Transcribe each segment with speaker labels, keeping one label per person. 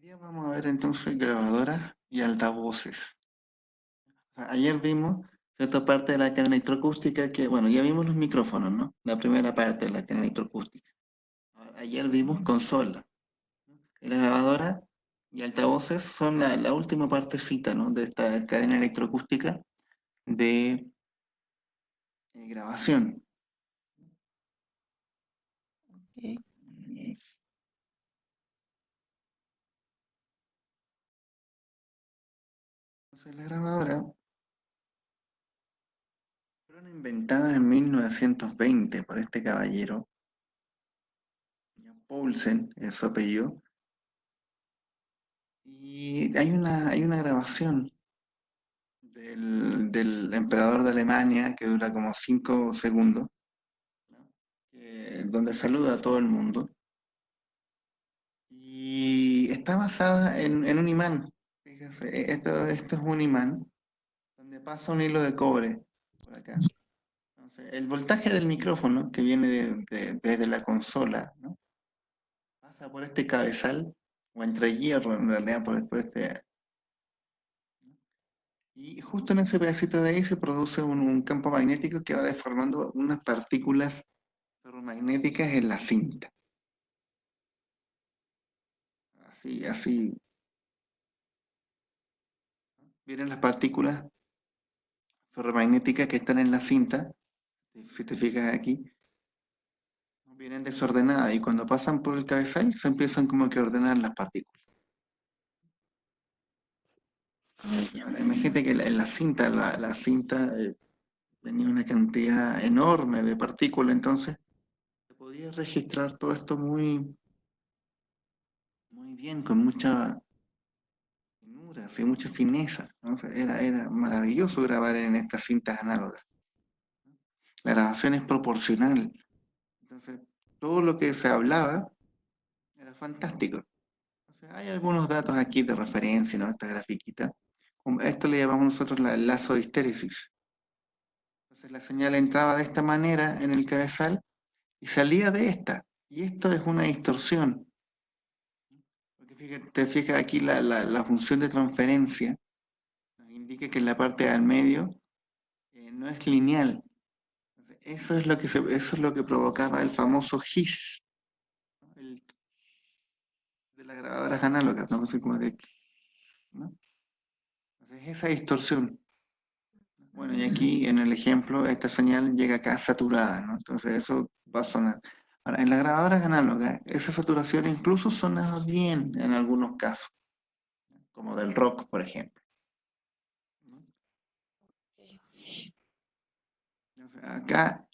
Speaker 1: día vamos a ver entonces grabadoras y altavoces. O sea, ayer vimos cierta parte de la cadena electroacústica que, bueno, ya vimos los micrófonos, ¿no? La primera parte de la cadena electroacústica. Ayer vimos consola. Y la grabadora y altavoces son la última partecita, ¿no? De esta cadena electroacústica de grabación.
Speaker 2: Ok.
Speaker 1: Entonces, las grabadoras fueron inventadas en 1920 por este caballero, Paulsen, es su apellido. Y hay una grabación del emperador de Alemania que dura como 5 segundos, ¿no? Donde saluda a todo el mundo. Y está basada en un imán. Fíjese, esto es un imán donde pasa un hilo de cobre por acá. Entonces, el voltaje del micrófono que viene desde la consola, ¿no? Pasa por este cabezal, o entre hierro en realidad, por este. Y justo en ese pedacito de ahí se produce un campo magnético que va deformando unas partículas ferromagnéticas en la cinta. Así, así vienen las partículas ferromagnéticas que están en la cinta, si te fijas aquí, vienen desordenadas y cuando pasan por el cabezal se empiezan como que a ordenar las partículas. Ahora, imagínate que en la cinta, la cinta tenía una cantidad enorme de partículas, entonces se podía registrar todo esto muy, muy bien, con mucha finura, sí, mucha fineza, ¿no? O sea, era maravilloso grabar en estas cintas análogas. La grabación es proporcional, entonces todo lo que se hablaba era fantástico. O sea, hay algunos datos aquí de referencia, ¿no? Esta grafiquita. Esto le llamamos nosotros el lazo de histéresis. Entonces la señal entraba de esta manera en el cabezal y salía de esta. Y esto es una distorsión. Porque fíjate, te fijas aquí la función de transferencia nos indica que en la parte del medio no es lineal. Entonces, eso es lo que provocaba el famoso hiss, ¿no? De las grabadoras análogas, ¿no? Así como de, ¿no? Entonces, esa distorsión. Bueno, y aquí en el ejemplo, esta señal llega acá saturada, ¿no? Entonces eso va a sonar. Ahora, en las grabadoras análogas, esa saturación incluso sonaba bien en algunos casos, como del rock, por ejemplo, ¿no? Entonces, acá,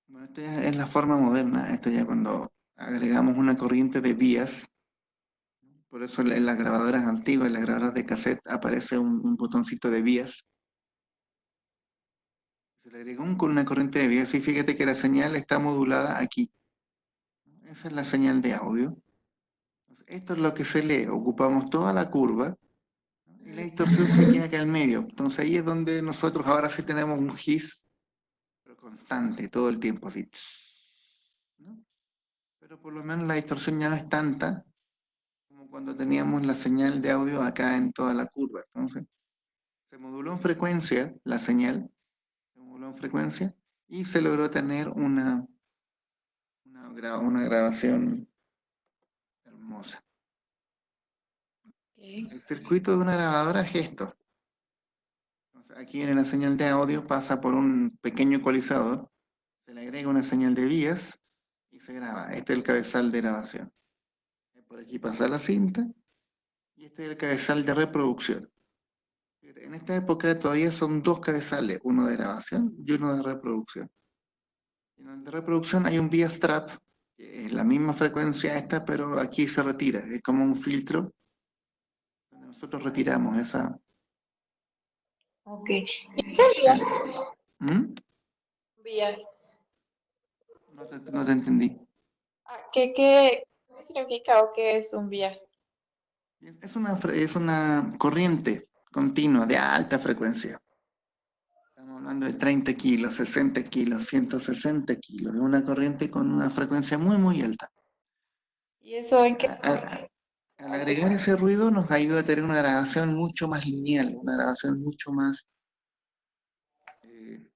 Speaker 1: bueno, esto ya es la forma moderna, esto ya cuando agregamos una corriente de vías, por eso en las grabadoras antiguas, en las grabadoras de cassette, aparece un botoncito de vías. Se le agregó con una corriente de vías y fíjate que la señal está modulada aquí. Esa es la señal de audio. Esto es lo que se lee, ocupamos toda la curva, ¿no? Y la distorsión se queda acá al medio. Entonces ahí es donde nosotros ahora sí tenemos un hiss, pero constante, todo el tiempo, así, ¿no? Pero por lo menos la distorsión ya no es tanta como cuando teníamos la señal de audio acá en toda la curva. Entonces se moduló en frecuencia la señal, se moduló en frecuencia y se logró tener una grabación hermosa. El circuito de una grabadora es esto. Entonces, aquí en la señal de audio pasa por un pequeño ecualizador, se le agrega una señal de vías y se graba. Este es el cabezal de grabación. Por aquí pasa la cinta y este es el cabezal de reproducción. En esta época todavía son dos cabezales, uno de grabación y uno de reproducción. En el de reproducción hay un vía strap, que es la misma frecuencia esta, pero aquí se retira. Es como un filtro donde nosotros retiramos esa.
Speaker 2: Ok. ¿Y qué vías?
Speaker 1: ¿Mm?
Speaker 2: Vías.
Speaker 1: No te entendí.
Speaker 2: ¿Qué significa o qué es un vías?
Speaker 1: Es una corriente continua de alta frecuencia. Estamos hablando de 30 kilos, 60 kilos, 160 kilos, de una corriente con una frecuencia muy, muy alta.
Speaker 2: ¿Y eso en qué
Speaker 1: Ah, ah,
Speaker 2: consiste?
Speaker 1: al
Speaker 2: Así.
Speaker 1: agregar ese ruido nos ayuda a tener una grabación mucho más lineal, una grabación mucho más, eh,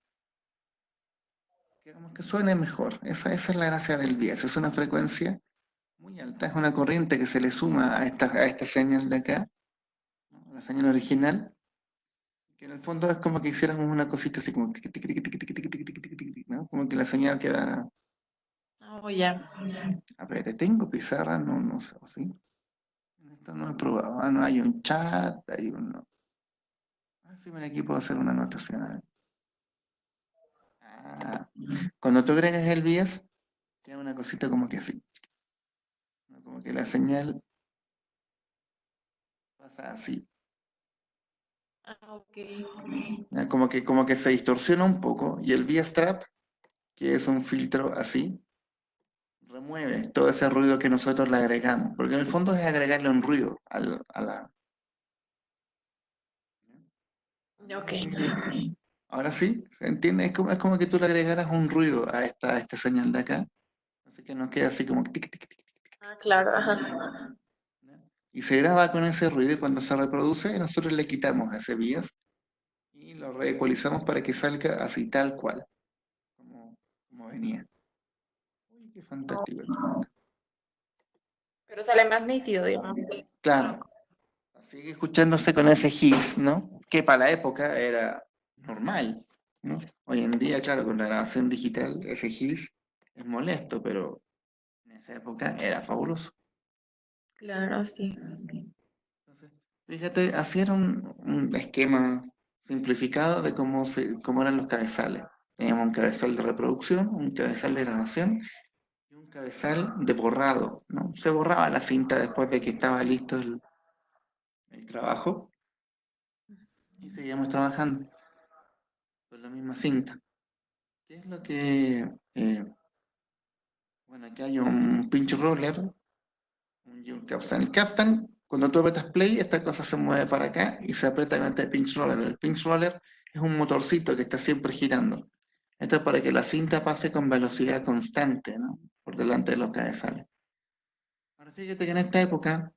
Speaker 1: digamos que suene mejor. Esa es la gracia del bias, es una frecuencia muy alta, es una corriente que se le suma a esta señal de acá, ¿no? La señal original, que en el fondo es como que hiciéramos una cosita así como tic, tic, tic, tic, tic, tic, tic, tic, tic, tic, ¿no? Como que la señal quedara.
Speaker 2: Oh, ya.
Speaker 1: A ver, ¿tengo pizarra? No, no sé, ¿o sí? Esto no he probado. Ah, no, hay un chat, hay un... no. Ah, sí, mira, aquí puedo hacer una anotación. A ver. Ah, cuando tú agregas el bias, queda una cosita como que así, ¿no? Como que la señal pasa así,
Speaker 2: Ah, ok.
Speaker 1: ¿ya? Como que se distorsiona un poco y el bias trap, que es un filtro así, remueve todo ese ruido que nosotros le agregamos, porque en el fondo es agregarle un ruido a la...
Speaker 2: Ok.
Speaker 1: Ahora sí, ¿se entiende? Es como que tú le agregaras un ruido a esta señal de acá, así que nos queda así como tic, tic, tic, tic,
Speaker 2: Ah, claro, ajá.
Speaker 1: ¿no? Y se graba con ese ruido y cuando se reproduce nosotros le quitamos ese bias y lo reecualizamos para que salga así tal cual, como venía. Uy, qué
Speaker 2: Oh,
Speaker 1: fantástico esto.
Speaker 2: pero sale más nítido, digamos.
Speaker 1: Claro, sigue escuchándose con ese hiss, ¿no? Que para la época era normal, ¿no? Hoy en día, claro, con la grabación digital, ese hiss es molesto, pero en esa época era fabuloso.
Speaker 2: Claro, sí.
Speaker 1: Entonces, fíjate, así era un esquema simplificado de cómo eran los cabezales. Teníamos un cabezal de reproducción, un cabezal de grabación y un cabezal de borrado, ¿no? Se borraba la cinta después de que estaba listo el trabajo y seguíamos trabajando con la misma cinta. ¿Qué es lo que... bueno, aquí hay un pinch roller y un capstan. El capstan, cuando tú apretas play, esta cosa se mueve para acá y se aprieta con este pinch roller. El pinch roller es un motorcito que está siempre girando. Esto es para que la cinta pase con velocidad constante, ¿no? Por delante de los cabezales. Ahora fíjate que en esta época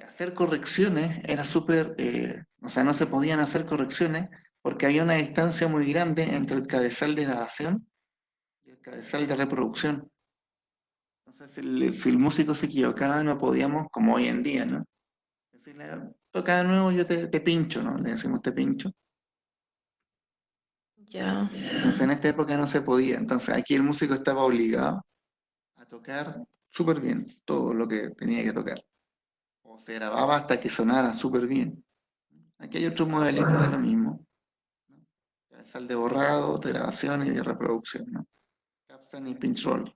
Speaker 1: hacer correcciones era súper, o sea, no se podían hacer correcciones porque había una distancia muy grande entre el cabezal de grabación y el cabezal de reproducción. Entonces, si el músico se equivocaba, no podíamos, como hoy en día, ¿no? Decirle, toca de nuevo, yo te pincho, ¿no? Le decimos te pincho.
Speaker 2: Ya.
Speaker 1: Entonces, en esta época no se podía. Entonces, aquí el músico estaba obligado a tocar súper bien todo lo que tenía que tocar. O se grababa hasta que sonara súper bien. Aquí hay otros modelitos de lo mismo, ¿no? Cabezal de borrado, de grabación y de reproducción, ¿no? Capstan y pinch roll.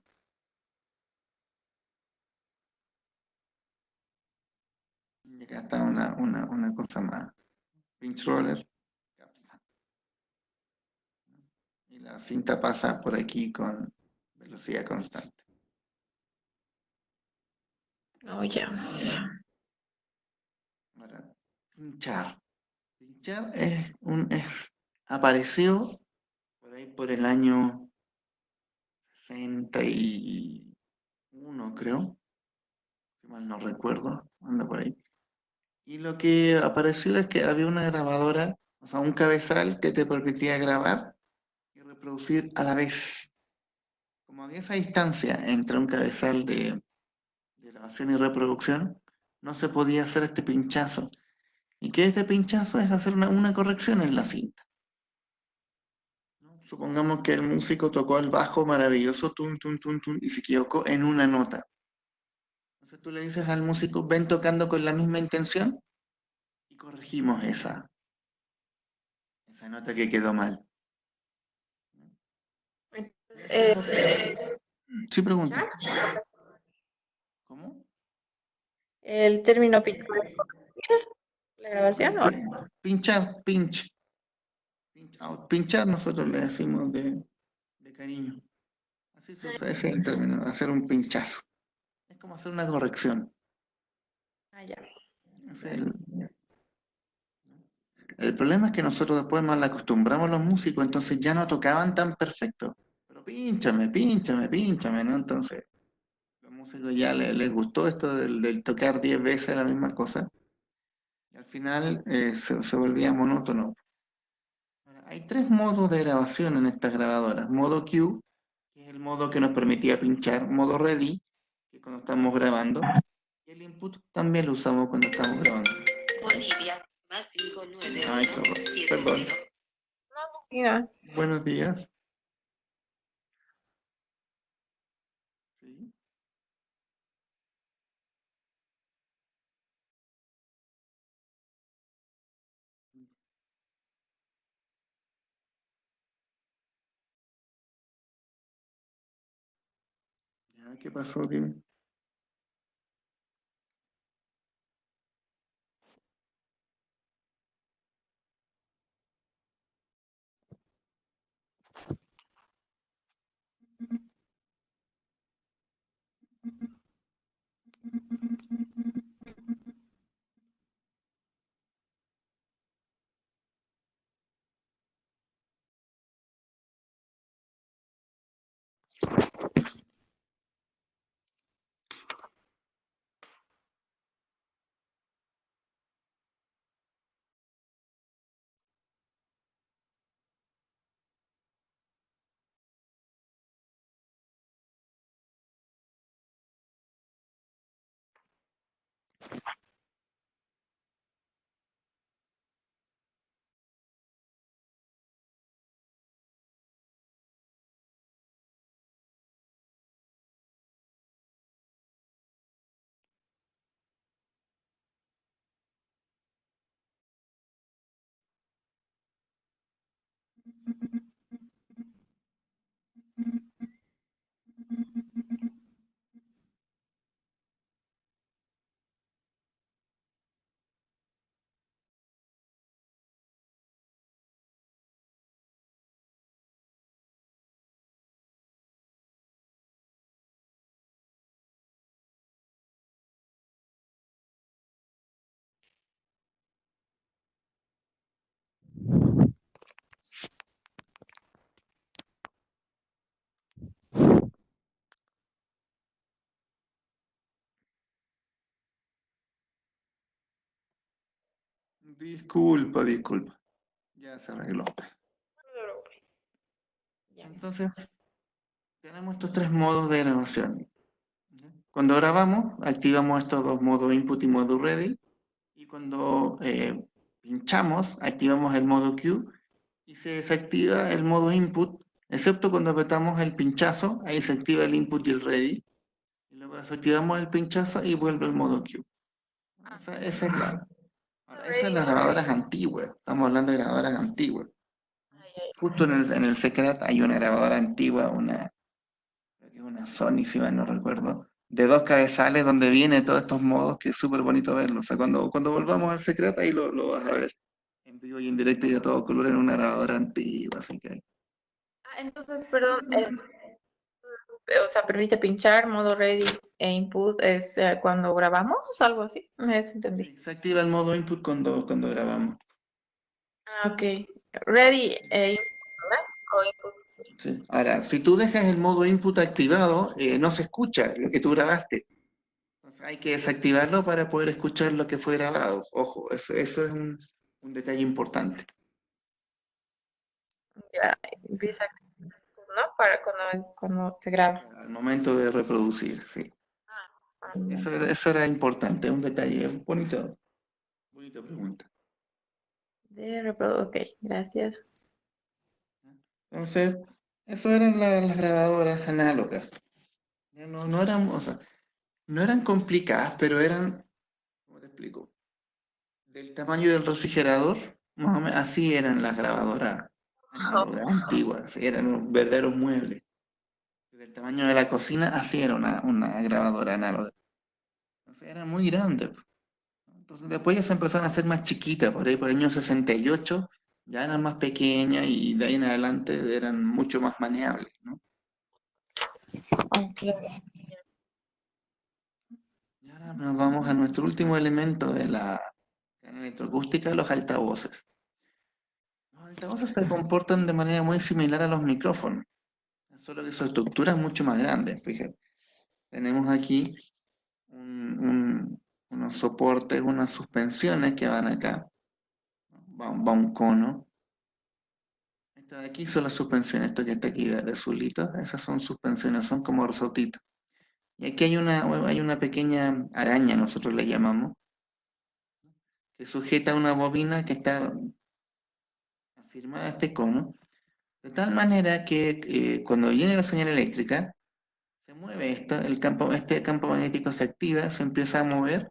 Speaker 1: Y acá está una cosa más. Pinch roller, capstan. Y la cinta pasa por aquí con velocidad constante.
Speaker 2: Oh, ya.
Speaker 1: Ahora, pinchar. Pinchar apareció por ahí por el año 61, creo, si mal no recuerdo, anda por ahí. Y lo que apareció es que había una grabadora, o sea, un cabezal que te permitía grabar y reproducir a la vez. Como había esa distancia entre un cabezal de grabación y reproducción, no se podía hacer este pinchazo. ¿Y qué es este pinchazo? Es hacer una corrección en la cinta, ¿no? Supongamos que el músico tocó el bajo maravilloso, tun, tun, tun, tun, y se equivocó en una nota. Entonces tú le dices al músico, ven tocando con la misma intención y corregimos esa nota que quedó mal. En
Speaker 2: Entonces,
Speaker 1: esta época, sí pregunta,
Speaker 2: ¿pinchar?
Speaker 1: ¿cómo?
Speaker 2: El término pinchar, la
Speaker 1: Sí,
Speaker 2: grabación, ¿o?
Speaker 1: pinchar, pinchar nosotros le decimos de cariño. Así se usa ese término, hacer un pinchazo. Es como hacer una corrección.
Speaker 2: Ah, ya.
Speaker 1: Es el problema es que nosotros después mal acostumbramos a los músicos, entonces ya no tocaban tan perfecto. Pero pínchame, pínchame, pínchame, ¿no? Entonces, los músicos gráfico ya les gustó esto del tocar 10 veces la misma cosa, y al final se volvía monótono. Ahora, hay tres modos de grabación en estas grabadoras. Modo Q, que es el modo que nos permitía pinchar. Modo Ready, que es cuando estamos grabando. Y el input también lo usamos cuando estamos grabando. Bolivia, más 591. Ay, perdón.
Speaker 2: Mira,
Speaker 1: Buenos días. Sí. Ya, ¿qué pasó? Dime. Disculpa, disculpa. Ya se arregló.
Speaker 2: ya.
Speaker 1: Entonces, tenemos estos tres modos de grabación. Cuando grabamos, activamos estos dos modos input y modo ready. Y cuando pinchamos, activamos el modo Q y se desactiva el modo input, excepto cuando apretamos el pinchazo, ahí se activa el input y el ready. Y luego desactivamos el pinchazo y vuelve el modo Q. Esa es ahora, esa es las grabadoras antiguas. Estamos hablando de grabadoras antiguas. Justo en el Secret hay una grabadora antigua, creo que es una Sony, si mal no recuerdo, de dos cabezales donde viene todos estos modos que es súper bonito verlo. O sea, cuando volvamos al Secret ahí lo vas a ver en vivo y en directo y a todo color en una grabadora antigua, así que...
Speaker 2: Entonces, perdón, o sea, permite pinchar, modo ready e input es cuando grabamos, algo así, me desentendí.
Speaker 1: Sí, se activa el modo input cuando grabamos.
Speaker 2: Ah, ok. Ready e input, ¿verdad? O input.
Speaker 1: Sí. Ahora, si tú dejas el modo input activado, no se escucha lo que tú grabaste. Entonces hay que desactivarlo para poder escuchar lo que fue grabado. Ojo, eso es un detalle importante.
Speaker 2: Ya, dice, ¿no? Para cuando se graba.
Speaker 1: Al momento de reproducir, sí.
Speaker 2: Ah,
Speaker 1: Eso era importante, un detalle, bonita pregunta.
Speaker 2: ok, gracias.
Speaker 1: Entonces, eso eran las grabadoras análogas. Ya no eran, o sea, no eran complicadas, pero eran, ¿cómo te explico? Del tamaño del refrigerador, más o menos, así eran las grabadoras análogas antiguas, sí, eran unos verdaderos muebles. Del tamaño de la cocina, así era una grabadora análoga. Entonces, era muy grande. Entonces después ya se empezaron a hacer más chiquitas, por ahí por el año 68 ya eran más pequeñas y de ahí en adelante eran mucho más maneables, ¿no?
Speaker 2: Ok.
Speaker 1: Y ahora nos vamos a nuestro último elemento de la cadena electroacústica, los altavoces. Los altavoces se comportan de manera muy similar a los micrófonos, solo que su estructura es mucho más grande, fíjate. tenemos aquí unos soportes, unas suspensiones que van acá. Va un cono. Esta de aquí son las suspensiones, esto que está aquí de azulito, esas son suspensiones, son como resortitos. Y aquí hay una pequeña araña, nosotros le llamamos, que sujeta una bobina que está afirmada a este cono, de tal manera que cuando viene la señal eléctrica, se mueve este campo magnético se activa, se empieza a mover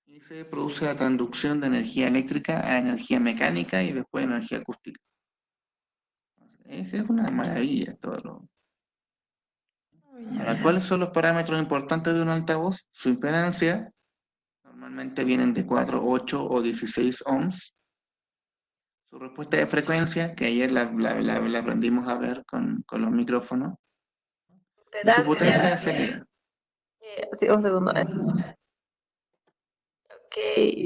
Speaker 1: y se produce la transducción de energía eléctrica a energía mecánica y después energía acústica. Es una maravilla todo lo. Ahora, ¿cuáles son los parámetros importantes de un altavoz? Su impedancia, normalmente vienen de 4, 8 o 16 ohms. Su respuesta de frecuencia, que ayer la aprendimos a ver con los micrófonos. Y su potencia de salida.
Speaker 2: Sí, un segundo. Ok,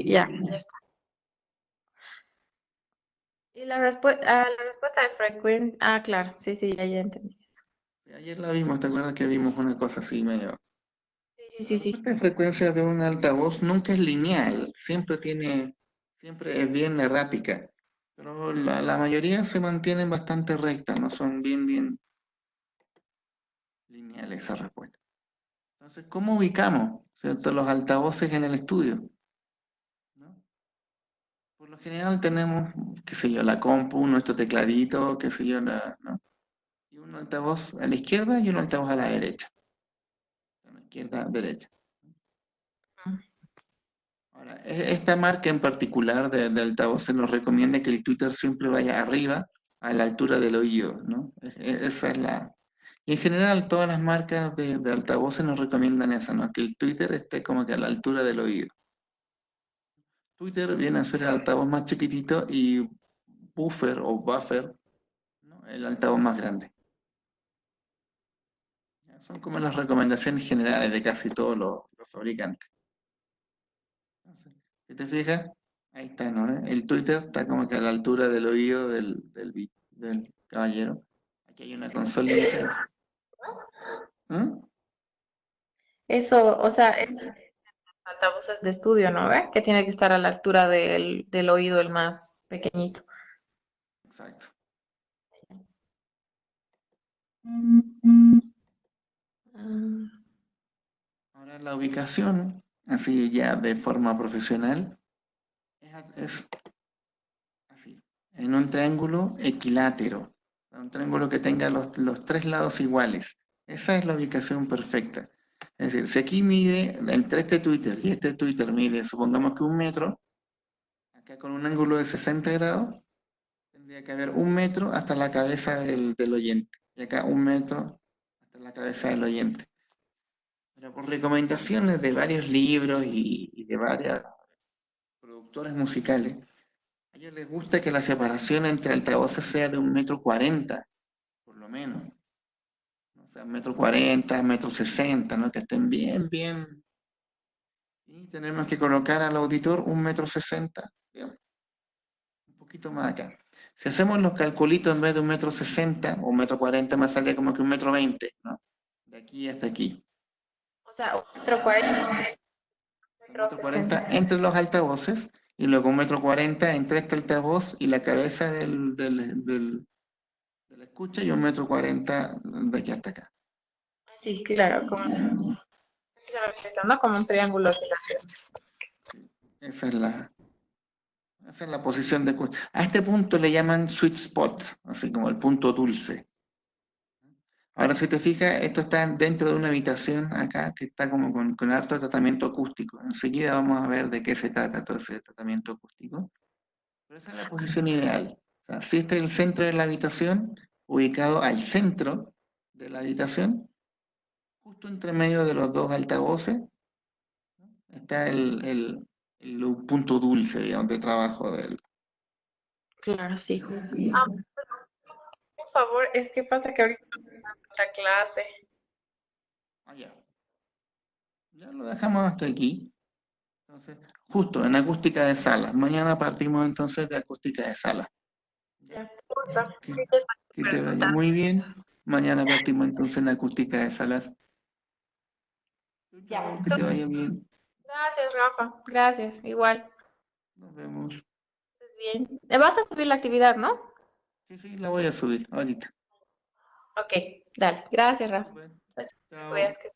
Speaker 2: ya está. Y la respuesta de frecuencia. Ah, claro, sí, ya entendí.
Speaker 1: Ayer la vimos, ¿te acuerdas que vimos una cosa así medio?
Speaker 2: Sí,
Speaker 1: La respuesta de frecuencia de un altavoz nunca es lineal, siempre es bien errática, pero la mayoría se mantienen bastante rectas, no son bien lineales esa respuesta. Entonces, ¿cómo ubicamos, cierto, los altavoces en el estudio? ¿No? Por lo general tenemos, qué sé yo, la compu, nuestro tecladito, qué sé yo, ¿no? Y un altavoz a la izquierda y un altavoz a la derecha. A la izquierda, derecha. Ahora, esta marca en particular de altavoces nos recomienda que el tweeter siempre vaya arriba, a la altura del oído, ¿no? Esa es la. Y en general, todas las marcas de altavoces nos recomiendan eso, ¿no? Que el tweeter esté como que a la altura del oído. Twitter viene a ser el altavoz más chiquitito y buffer, ¿no? El altavoz más grande. Son como las recomendaciones generales de casi todos los fabricantes. Entonces, si te fijas, ahí está, ¿no? El Twitter está como que a la altura del oído del caballero. Aquí hay una consolita. ¿Ah?
Speaker 2: Eso, o sea, es altavoces de estudio, ¿no? ¿Ve? Que tiene que estar a la altura del oído el más pequeñito.
Speaker 1: Exacto.
Speaker 2: Ah,
Speaker 1: Ahora la ubicación, así ya de forma profesional, es así, en un triángulo equilátero, un triángulo que tenga los tres lados iguales. Esa es la ubicación perfecta. Es decir, si aquí mide, entre este Twitter y este Twitter mide, supongamos que 1 metro, acá con un ángulo de 60 grados, tendría que haber 1 metro hasta la cabeza del oyente. Y acá 1 metro hasta la cabeza del oyente. Pero por recomendaciones de varios libros y de varios productores musicales, a ellos les gusta que la separación entre altavoces sea de 1,40 m, por lo menos. O sea, 1,40 m, 1,60 m, ¿no? Que estén bien. Y tenemos que colocar al auditor 1,60 m, digamos, un poquito más acá. Si hacemos los calculitos en vez de 1,60 m o 1,40 m, me sale como que 1,20 m, ¿no? De aquí hasta aquí.
Speaker 2: o sea, 1,40 m,
Speaker 1: Un metro 40 entre los altavoces y luego 1,40 m entre este altavoz y la cabeza de la escucha y 1,40 m de aquí hasta acá.
Speaker 2: sí, claro, como un triángulo de equilátero.
Speaker 1: Esa es la posición de escucha. A este punto le llaman sweet spot, así como el punto dulce. Ahora, si te fijas, esto está dentro de una habitación acá que está como con harto tratamiento acústico. Enseguida vamos a ver de qué se trata todo ese tratamiento acústico. Pero esa es la posición ideal. O sea, si este es el centro de la habitación, ubicado al centro de la habitación, justo entre medio de los dos altavoces, está el punto dulce, digamos, de trabajo del.
Speaker 2: Claro, sí. Ah, por favor, es que pasa que ahorita otra clase.
Speaker 1: Allá. Ya lo dejamos hasta aquí. Entonces, justo en acústica de sala. Mañana partimos entonces de acústica de sala.
Speaker 2: Ya
Speaker 1: ¿Ya?
Speaker 2: importa.
Speaker 1: Que, que te vaya muy bien. Mañana partimos entonces en acústica de salas.
Speaker 2: Ya.
Speaker 1: Chao, que te vaya bien.
Speaker 2: Gracias, Rafa. Gracias. Igual.
Speaker 1: Nos vemos.
Speaker 2: Estés bien. Vas a subir la actividad, ¿no?
Speaker 1: Sí, sí, la voy a subir ahorita.
Speaker 2: Ok, dale. Gracias, Rafa.
Speaker 1: Bueno,
Speaker 2: Te
Speaker 1: chao.
Speaker 2: cuidas, que